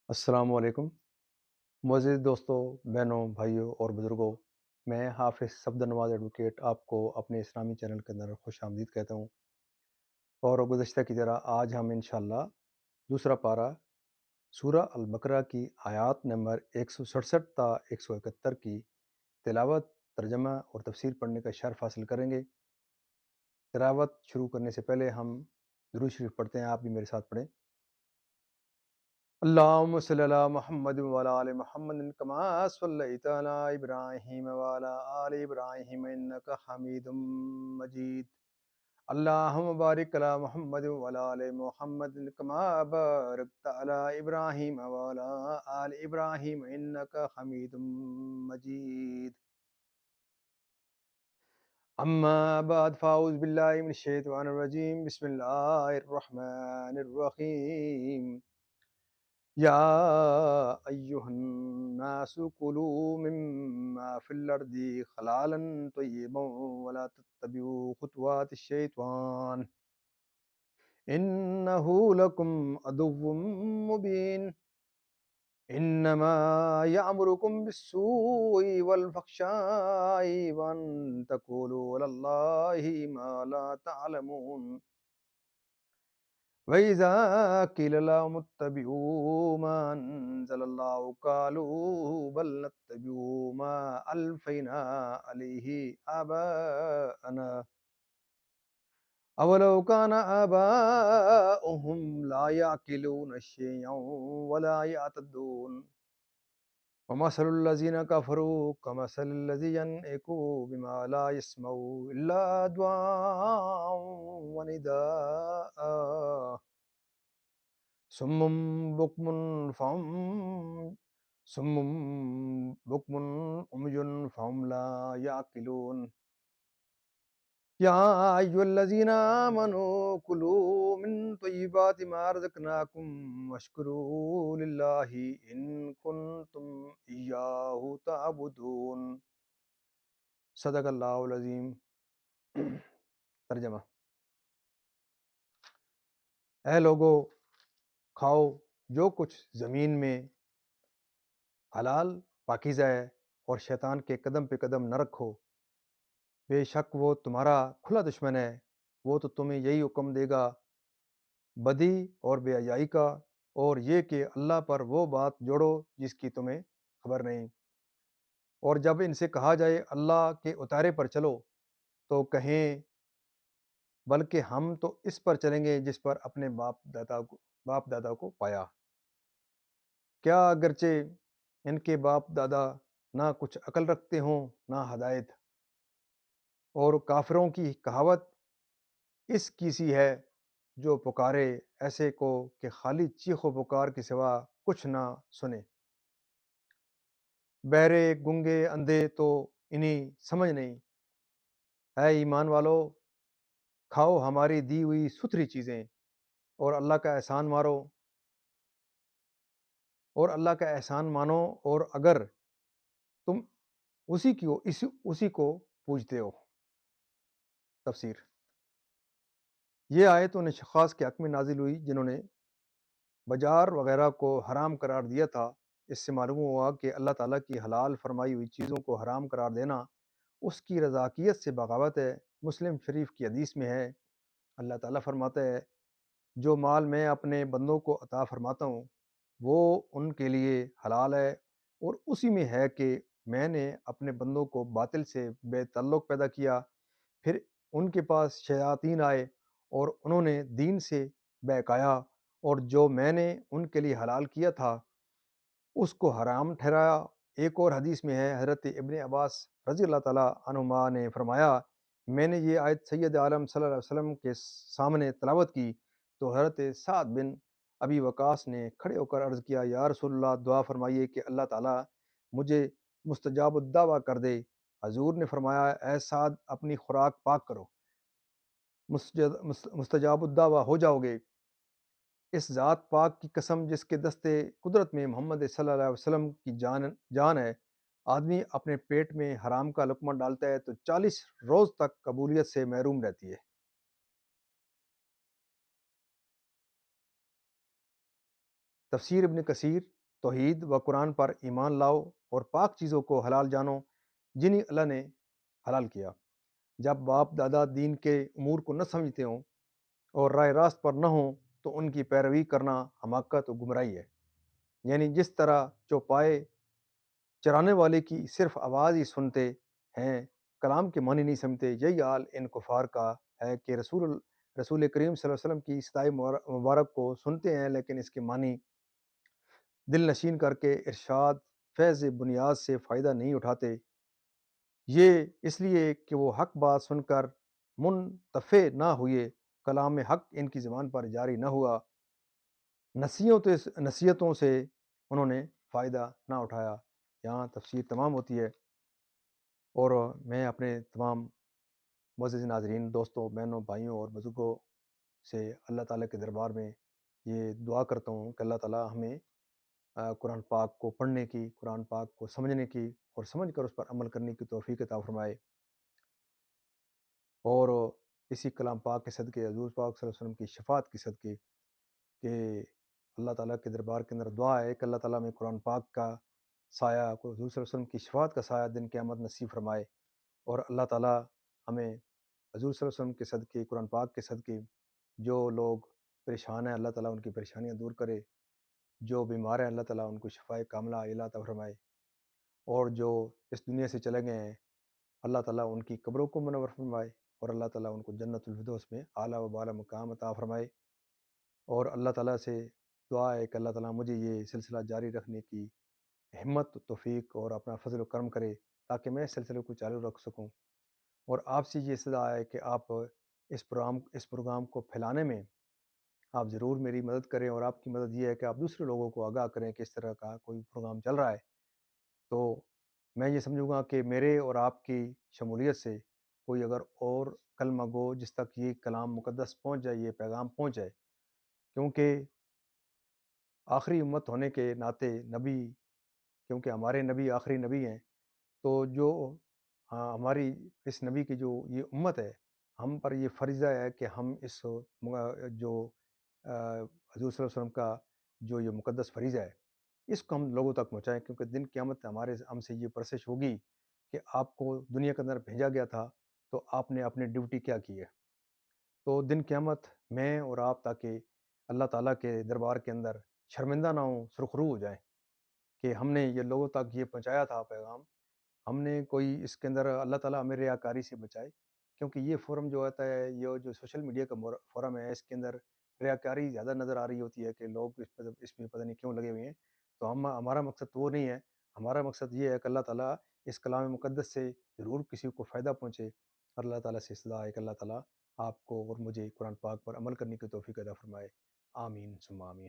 السلام علیکم معزز دوستوں، بہنوں، بھائیوں اور بزرگوں۔ میں حافظ صفدر نواز ایڈوکیٹ آپ کو اپنے اسلامی چینل کے اندر خوش آمدید کہتا ہوں، اور گزشتہ کی طرح آج ہم انشاءاللہ دوسرا پارہ سورہ البقرہ کی آیات نمبر 167 تا 171 کی تلاوت، ترجمہ اور تفسیر پڑھنے کا شرف حاصل کریں گے۔ تلاوت شروع کرنے سے پہلے ہم درود شریف پڑھتے ہیں، آپ بھی میرے ساتھ پڑھیں۔ اللهم صل على محمد وعلى آل محمد كما صليت على إبراهيم وعلى آل إبراهيم إنك حميد مجيد. اللهم بارك على محمد وعلى آل محمد كما باركت على إبراهيم وعلى آل إبراهيم إنك حميد مجيد. أما بعد فأعوذ بالله من الشيطان الرجيم. بسم الله الرحمن الرحيم. يا أيها الناس كلوا مما في الأرض حلالا طيبا ولا تتبعوا خطوات الشيطان إنه لكم عدو مبين. إنما يأمركم بالسوء والفحشاء وأن تقولوا على الله ما لا تعلمون. وَإِذَا قِيلَ لَهُمُ اتَّبِعُوا مَا أَنزَلَ اللَّهُ قَالُوا بَلْ نَتَّبِعُ مَا أَلْفَيْنَا عَلَيْهِ آبَاءَنَا أَوَلَوْ كَانَ آبَاؤُهُمْ لَا يَعْقِلُونَ شَيْئًا وَلَا يَهْتَدُونَ. وَمَثَلُ الَّذِينَ كَفَرُوا كَمَثَلِ الَّذِي يَنْعِقُ بِمَا لَا يَسْمَعُ إِلَّا دُعَاءً وَنِدَاءً. صم بكم فهم صم بكم عمي فهم لا يعقلون. يا أيها الذين آمنوا كلوا من طيبات ما رزقناكم واشكروا لله إن كنتم إياه تعبدون. صدق اللہ العظیم. ترجمہ: اے لوگو، کھاؤ جو کچھ زمین میں حلال پاکیزہ ہے، اور شیطان کے قدم پہ قدم نہ رکھو، بے شک وہ تمہارا کھلا دشمن ہے۔ وہ تو تمہیں یہی حکم دے گا بدی اور بے حیائی کا، اور یہ کہ اللہ پر وہ بات جوڑو جس کی تمہیں خبر نہیں، اور جب ان سے کہا جائے اللہ کے اتارے پر چلو تو کہیں بلکہ ہم تو اس پر چلیں گے جس پر اپنے باپ دادا کو پایا۔ کیا اگرچہ ان کے باپ دادا نہ کچھ عقل رکھتے ہوں نہ ہدایت، اور کافروں کی کہاوت اس کی سی ہے جو پکارے ایسے کو کہ خالی چیخ و پکار کے سوا کچھ نہ سنے۔ بہرے گنگے اندھے تو انہیں سمجھ نہیں۔ اے ایمان والو، کھاؤ ہماری دی ہوئی ستھری چیزیں، اور اللہ کا احسان مانو، اور اگر تم اسی کو پوجتے ہو۔ تفسیر: یہ آیت ان اشخاص کے حق میں نازل ہوئی جنہوں نے بازار وغیرہ کو حرام قرار دیا تھا۔ اس سے معلوم ہوا کہ اللہ تعالیٰ کی حلال فرمائی ہوئی چیزوں کو حرام قرار دینا اس کی رضاکیت سے بغاوت ہے۔ مسلم شریف کی حدیث میں ہے، اللہ تعالیٰ فرماتا ہے، جو مال میں اپنے بندوں کو عطا فرماتا ہوں وہ ان کے لیے حلال ہے، اور اسی میں ہے کہ میں نے اپنے بندوں کو باطل سے بے تعلق پیدا کیا، پھر ان کے پاس شیاطین آئے اور انہوں نے دین سے بہکایا، اور جو میں نے ان کے لیے حلال کیا تھا اس کو حرام ٹھہرایا۔ ایک اور حدیث میں ہے، حضرت ابن عباس رضی اللہ تعالیٰ عنہما نے فرمایا، میں نے یہ آیت سید عالم صلی اللہ علیہ وسلم کے سامنے تلاوت کی تو حضرت سعد بن ابی وقاص نے کھڑے ہو کر عرض کیا، یا رسول اللہ، دعا فرمائیے کہ اللہ تعالیٰ مجھے مستجاب الدعوہ کر دے۔ حضور نے فرمایا، اے سعد، اپنی خوراک پاک کرو، مستجاب الدعوہ ہو جاؤ گے۔ اس ذات پاک کی قسم جس کے دستے قدرت میں محمد صلی اللہ علیہ وسلم کی جان ہے، آدمی اپنے پیٹ میں حرام کا لقمہ ڈالتا ہے تو 40 روز تک قبولیت سے محروم رہتی ہے۔ تفسیر ابن کثیر توحید و قرآن پر ایمان لاؤ اور پاک چیزوں کو حلال جانو جنہیں اللہ نے حلال کیا۔ جب باپ دادا دین کے امور کو نہ سمجھتے ہوں اور راہ راست پر نہ ہوں تو ان کی پیروی کرنا حماقت و گمراہی ہے۔ یعنی جس طرح چوپائے چرانے والے کی صرف آواز ہی سنتے ہیں، کلام کے معنی نہیں سمجھتے، یہی حال ان کفار کا ہے کہ رسول کریم صلی اللہ علیہ وسلم کی صدائے مبارک کو سنتے ہیں لیکن اس کے معنی دل نشین کر کے ارشاد فیض بنیاد سے فائدہ نہیں اٹھاتے۔ یہ اس لیے کہ وہ حق بات سن کر منتفع نہ ہوئے، کلام حق ان کی زبان پر جاری نہ ہوا، نصیحتوں سے انہوں نے فائدہ نہ اٹھایا۔ یہاں تفسیر تمام ہوتی ہے، اور میں اپنے تمام معزز ناظرین، دوستوں، بہنوں، بھائیوں اور بزرگوں سے اللہ تعالیٰ کے دربار میں یہ دعا کرتا ہوں کہ اللہ تعالیٰ ہمیں قرآن پاک کو پڑھنے کی، قرآن پاک کو سمجھنے کی اور سمجھ کر اس پر عمل کرنے کی توفیق عطا فرمائے، اور اسی کلام پاک کے صدقے، حضور پاک صلی اللہ علیہ وسلم کی شفاعت کے صدقے، کہ اللہ تعالیٰ کے دربار کے اندر دعا ہے کہ اللہ تعالیٰ میں قرآن پاک کا سایہ کو، حضور صلی اللہ علیہ وسلم کی شفاعت کا سایہ دن قیامت نصیب فرمائے، اور اللہ تعالیٰ ہمیں حضور صلی اللہ علیہ وسلم کے صدقے، قرآن پاک کے صدقے، جو لوگ پریشان ہیں اللہ تعالیٰ ان کی پریشانیاں دور کرے، جو بیمار ہیں اللہ تعالیٰ ان کو شفائے کاملہ عطا فرمائے، اور جو اس دنیا سے چلے گئے ہیں اللہ تعالیٰ ان کی قبروں کو منور فرمائے، اور اللہ تعالیٰ ان کو جنت الفردوس میں اعلیٰ و بالا مقام عطا فرمائے۔ اور اللہ تعالیٰ سے دعا ہے کہ اللہ تعالیٰ مجھے یہ سلسلہ جاری رکھنے کی ہمت، توفیق اور اپنا فضل و کرم کرے تاکہ میں اس سلسلے کو چالو رکھ سکوں، اور آپ سے یہ استدعا ہے کہ آپ اس پروگرام کو پھیلانے میں آپ ضرور میری مدد کریں، اور آپ کی مدد یہ ہے کہ آپ دوسرے لوگوں کو آگاہ کریں کہ اس طرح کا کوئی پروگرام چل رہا ہے، تو میں یہ سمجھوں گا کہ میرے اور آپ کی شمولیت سے کوئی اگر اور کلمہ گو جس تک یہ کلام مقدس پہنچ جائے، یہ پیغام پہنچ جائے، کیونکہ آخری امت ہونے کے ناطے نبی، کیونکہ ہمارے نبی آخری نبی ہیں، تو جو ہماری اس نبی کی جو یہ امت ہے، ہم پر یہ فریضہ ہے کہ ہم اس جو حضور صلی اللہ علیہ وسلم کا جو یہ مقدس فریضہ ہے اس کو ہم لوگوں تک پہنچائیں، کیونکہ دن قیامت ہم سے یہ پرسش ہوگی کہ آپ کو دنیا کے اندر بھیجا گیا تھا تو آپ نے اپنی ڈیوٹی کیا کی ہے۔ تو دن قیامت میں اور آپ تاکہ اللہ تعالیٰ کے دربار کے اندر شرمندہ نہ ہوں، سرخرو ہو جائیں کہ ہم نے یہ لوگوں تک یہ پہنچایا تھا پیغام، ہم نے کوئی اس کے اندر اللہ تعالیٰ ہمیں ریاکاری سے بچائے، کیونکہ یہ فورم جو ہوتا ہے، یہ جو سوشل میڈیا کا فورم ہے، اس کے اندر ریاکاری زیادہ نظر آ رہی ہوتی ہے کہ لوگ اس میں پتہ نہیں کیوں لگے ہوئے ہیں، تو ہمارا مقصد تو وہ نہیں ہے، ہمارا مقصد یہ ہے کہ اللہ تعالیٰ اس کلام مقدس سے ضرور کسی کو فائدہ پہنچے، اور اللہ تعالیٰ سے استدعا ہے کہ اللہ تعالیٰ آپ کو اور مجھے قرآن پاک پر عمل کرنے کی توفیق عطا فرمائے۔ آمین ثم آمین۔